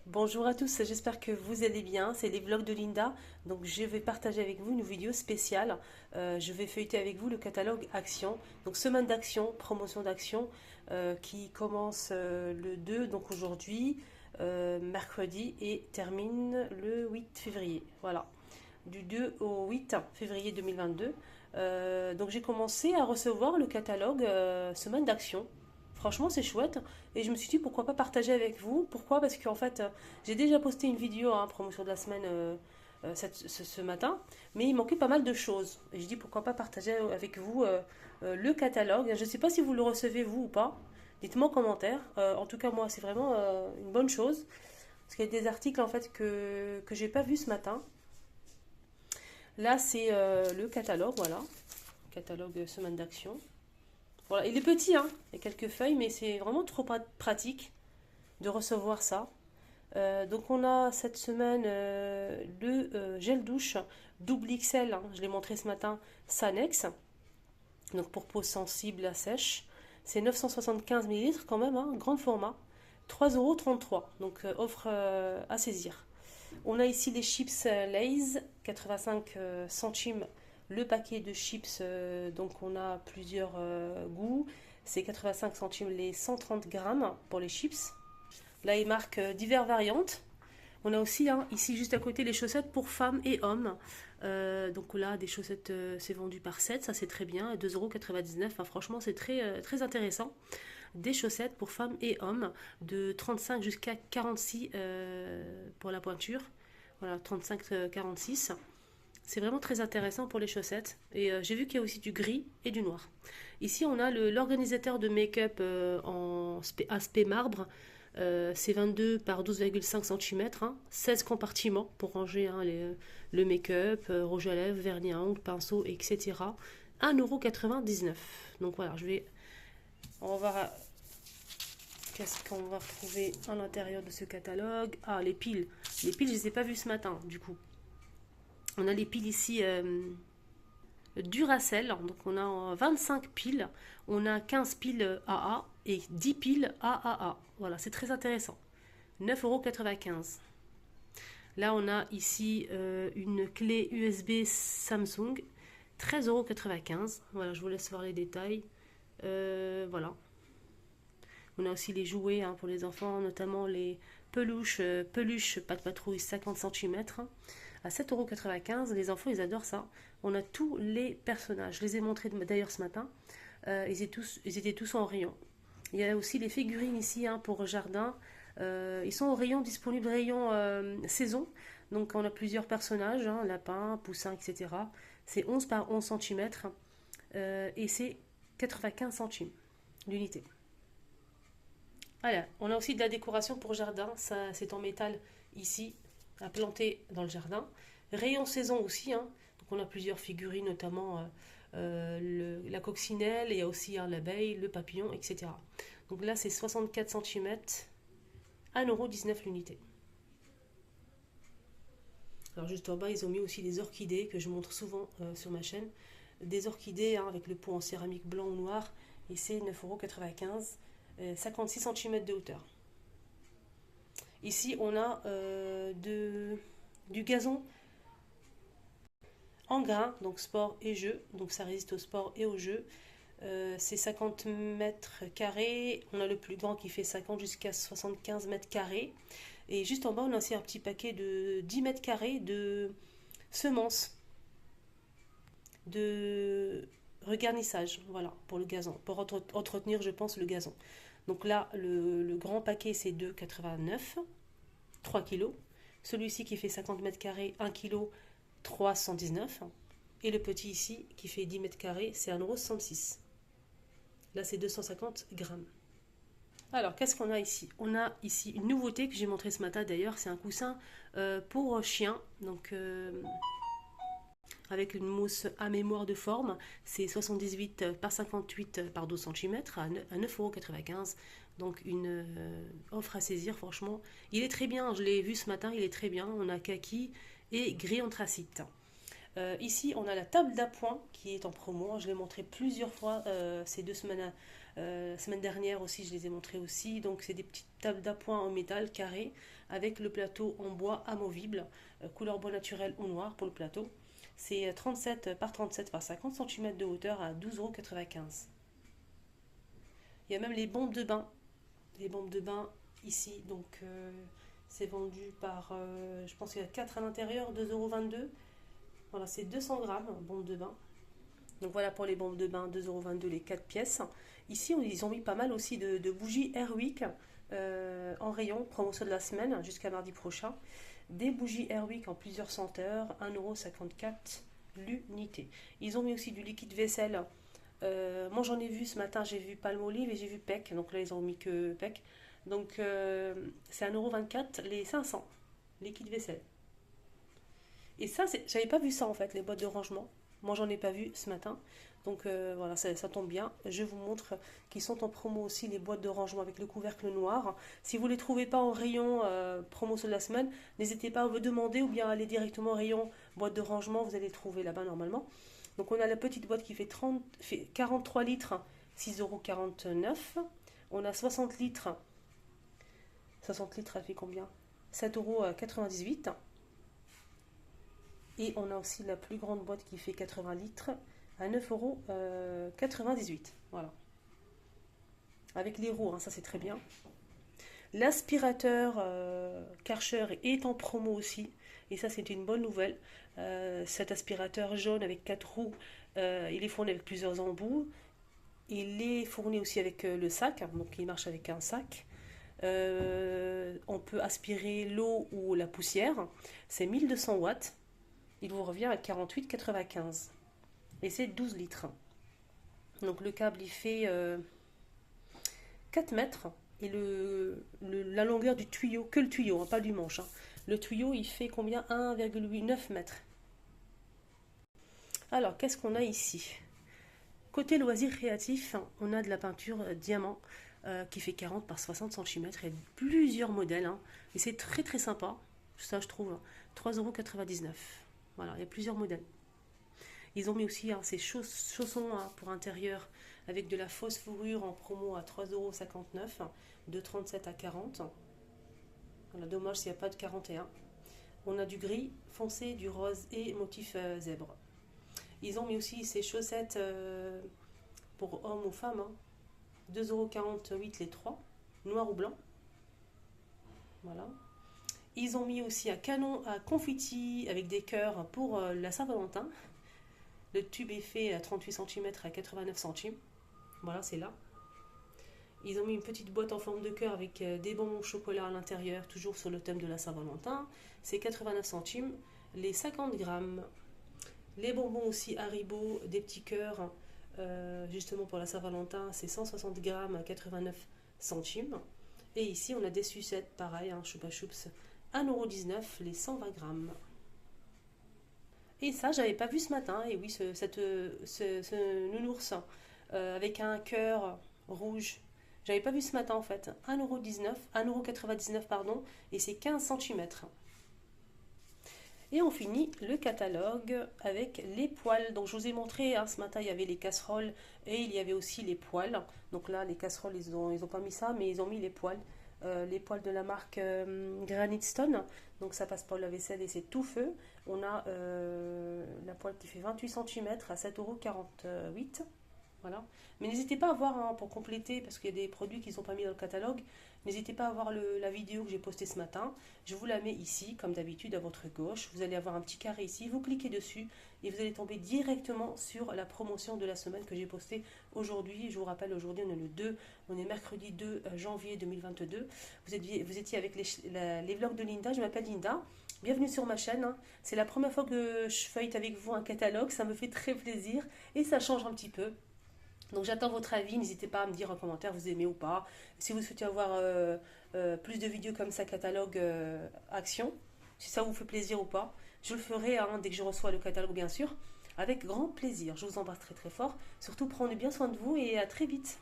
Bonjour à tous, j'espère que vous allez bien. C'est les vlogs de Linda. Donc je vais partager avec vous une vidéo spéciale. Je vais feuilleter avec vous le catalogue Action. Donc semaine d'action, promotion d'action qui commence le 2, donc aujourd'hui, mercredi, et termine le 8 février. Voilà, du 2 au 8 février 2022. Donc j'ai commencé à recevoir le catalogue semaine d'action. Franchement, c'est chouette. Et je me suis dit, pourquoi pas partager avec vous. Pourquoi? Parce qu'en fait, j'ai déjà posté une vidéo, hein, promotion de la semaine, ce matin. Mais il manquait pas mal de choses. Et je dis, pourquoi pas partager avec vous le catalogue. Je ne sais pas si vous le recevez, vous, ou pas. Dites-moi en commentaire. En tout cas, moi, c'est vraiment une bonne chose. Parce qu'il y a des articles, en fait, que j'ai pas vus ce matin. Là, c'est le catalogue, voilà. Catalogue semaine d'action. Voilà, il est petit, hein. Il y a quelques feuilles, mais c'est vraiment trop pratique de recevoir ça. Donc on a cette semaine le gel douche double XL, hein, je l'ai montré ce matin, Sanex, donc pour peau sensible à sèche. C'est 975 millilitres quand même, hein, grand format, 3,33 €, donc offre à saisir. On a ici les chips Lay's, 85 centimes le paquet de chips, donc on a plusieurs goûts. C'est 85 centimes les 130 grammes pour les chips. Là, il marque diverses variantes. On a aussi, hein, ici juste à côté, les chaussettes pour femmes et hommes. Donc là, des chaussettes, c'est vendu par 7, ça c'est très bien, 2,99 €. Enfin, franchement, c'est très intéressant. Des chaussettes pour femmes et hommes de 35 jusqu'à 46 pour la pointure. Voilà, 35-46. C'est vraiment très intéressant pour les chaussettes. Et j'ai vu qu'il y a aussi du gris et du noir. Ici, on a l'organisateur de make-up en aspect marbre. C'est 22 par 12,5 cm, hein, 16 compartiments pour ranger, hein, le make-up, rouge à lèvres, vernis à ongles, pinceau, etc. 1,99 €. Donc voilà, on va voir qu'est-ce qu'on va retrouver à l'intérieur de ce catalogue. Ah, les piles. Les piles, je ne les ai pas vues ce matin, du coup. On a les piles ici Duracell. Donc on a 25 piles. On a 15 piles AA et 10 piles AAA. Voilà, c'est très intéressant. 9,95 €. Là, on a ici une clé USB Samsung. 13,95 €. Voilà, je vous laisse voir les détails. Voilà. On a aussi les jouets, hein, pour les enfants, notamment les peluches pas de patrouille 50 cm, hein, à 7,95 €. Les enfants, ils adorent ça. On a tous les personnages. Je les ai montrés d'ailleurs ce matin. Ils étaient tous en rayon. Il y a aussi les figurines ici, hein, pour jardin. Ils sont au rayon disponible, rayon saison. Donc on a plusieurs personnages, hein, lapins, poussins, etc. C'est 11 par 11 cm et c'est 95 centimes l'unité. Voilà, on a aussi de la décoration pour jardin, ça c'est en métal ici, à planter dans le jardin. Rayon saison aussi, hein. Donc on a plusieurs figurines, notamment la coccinelle, et il y a aussi, hein, l'abeille, le papillon, etc. Donc là c'est 64 cm, 1,19 € l'unité. Alors juste en bas, ils ont mis aussi des orchidées que je montre souvent sur ma chaîne. Des orchidées, hein, avec le pot en céramique blanc ou noir, et c'est 9,95 €, 56 cm de hauteur. Ici, on a du gazon en grains, donc sport et jeu. Donc ça résiste au sport et au jeu. C'est 50 mètres carrés. On a le plus grand qui fait 50 jusqu'à 75 mètres carrés. Et juste en bas, on a aussi un petit paquet de 10 mètres carrés de semences, de regarnissage, voilà, pour le gazon, pour entretenir, je pense, le gazon. Donc là, le grand paquet, c'est 2,89 €, 3 kg. Celui-ci qui fait 50 mètres carrés, 1 kg, 319 €. Et le petit ici, qui fait 10 mètres carrés, c'est 1,66 €. Là, c'est 250 grammes. Alors, qu'est-ce qu'on a ici? On a ici une nouveauté que j'ai montré ce matin d'ailleurs, c'est un coussin pour chien. Donc, avec une mousse à mémoire de forme, c'est 78 par 58 par 12 cm à 9,95 €. Donc une offre à saisir, franchement. Il est très bien, je l'ai vu ce matin, il est très bien. On a kaki et gris anthracite. Ici, on a la table d'appoint qui est en promo. Je l'ai montré plusieurs fois ces 2 semaines Semaine dernière aussi, je les ai montrés aussi. Donc c'est des petites tables d'appoint en métal carré avec le plateau en bois amovible, couleur bois naturel ou noir pour le plateau. C'est 37 par 37 par 50 cm de hauteur à 12,95 €. Il y a même les bombes de bain. Les bombes de bain ici, donc c'est vendu par, je pense qu'il y a 4 à l'intérieur, 2,22 €. Voilà, c'est 200 grammes, bombes de bain. Donc voilà pour les bombes de bain, 2,22 € les 4 pièces. Ici, ils ont mis pas mal aussi de bougies Airwick en rayon, promotion de la semaine jusqu'à mardi prochain. Des bougies Airwick en plusieurs senteurs, 1,54 € l'unité. Ils ont mis aussi du liquide vaisselle. Moi j'en ai vu ce matin, j'ai vu Palmolive et j'ai vu Peck. Donc là ils ont mis que Peck. Donc c'est 1,24 € les 500 liquide vaisselle. Et ça, j'avais pas vu ça en fait, les boîtes de rangement. Moi, j'en ai pas vu ce matin. Donc voilà, ça tombe bien. Je vous montre qu'ils sont en promo aussi, les boîtes de rangement avec le couvercle noir. Si vous ne les trouvez pas en rayon promotion de la semaine, n'hésitez pas à vous demander ou bien aller directement au rayon boîte de rangement. Vous allez le trouver là-bas normalement. Donc on a la petite boîte qui fait 43 litres, 6,49 €. On a 60 litres. 60 litres, elle fait combien? 7,98 €. Et on a aussi la plus grande boîte qui fait 80 litres à 9,98 €. Voilà. Avec les roues, hein, ça c'est très bien. L'aspirateur Karcher est en promo aussi. Et ça c'est une bonne nouvelle. Cet aspirateur jaune avec 4 roues, il est fourni avec plusieurs embouts. Il est fourni aussi avec le sac. Donc il marche avec un sac. On peut aspirer l'eau ou la poussière. C'est 1200 watts. Il vous revient à 48,95 € et c'est 12 litres. Donc le câble il fait 4 mètres et la longueur du tuyau, que le tuyau, hein, pas du manche. Hein. Le tuyau il fait combien? 1,89 mètres. Alors qu'est-ce qu'on a ici? Côté loisirs créatifs, on a de la peinture diamant qui fait 40 par 60 cm. Il y a plusieurs modèles hein, et c'est très très sympa. Ça je trouve 3,99 €. Voilà, il y a plusieurs modèles. Ils ont mis aussi hein, ces chaussons hein, pour intérieur avec de la fausse fourrure en promo à 3,59 €, de 37 à 40. Voilà, dommage s'il n'y a pas de 41. On a du gris foncé, du rose et motif zèbre. Ils ont mis aussi ces chaussettes pour hommes ou femmes, hein, 2,48 € les 3, noir ou blanc. Voilà. Ils ont mis aussi un canon à confetti avec des cœurs pour la Saint-Valentin. Le tube est fait à 38 cm à 89 centimes. Voilà, c'est là. Ils ont mis une petite boîte en forme de cœur avec des bonbons au chocolat à l'intérieur, toujours sur le thème de la Saint-Valentin. C'est 89 centimes, les 50 grammes. Les bonbons aussi Haribo, des petits cœurs, justement pour la Saint-Valentin, c'est 160 grammes à 89 centimes. Et ici, on a des sucettes, pareil, hein, Choupa Choups, 1,19 € les 120 grammes. Et ça, j'avais pas vu ce matin. Et oui, ce nounours avec un cœur rouge, j'avais pas vu ce matin en fait. 1,19 €, 1,99 € pardon, et c'est 15 cm. Et on finit le catalogue avec les poêles. Donc je vous ai montré, hein, ce matin il y avait les casseroles et il y avait aussi les poêles. Donc là les casseroles ils ont pas mis ça, mais ils ont mis les poêles. Les poêles de la marque Granite Stone. Donc ça passe pour la vaisselle et c'est tout feu. On a la poêle qui fait 28 cm à 7,48 €. Voilà. Mais n'hésitez pas à voir hein, pour compléter, parce qu'il y a des produits qu'ils n'ont pas mis dans le catalogue. N'hésitez pas à voir la vidéo que j'ai postée ce matin. Je vous la mets ici, comme d'habitude, à votre gauche. Vous allez avoir un petit carré ici. Vous cliquez dessus et vous allez tomber directement sur la promotion de la semaine que j'ai postée aujourd'hui. Je vous rappelle, aujourd'hui, on est mercredi 2 janvier 2022. Vous étiez avec les vlogs de Linda. Je m'appelle Linda. Bienvenue sur ma chaîne. Hein. C'est la première fois que je feuillete avec vous un catalogue. Ça me fait très plaisir et ça change un petit peu. Donc j'attends votre avis, n'hésitez pas à me dire en commentaire vous aimez ou pas. Si vous souhaitez avoir plus de vidéos comme ça, catalogue action, si ça vous fait plaisir ou pas, je le ferai hein, dès que je reçois le catalogue bien sûr, avec grand plaisir. Je vous embrasse très très fort, surtout prenez bien soin de vous et à très vite.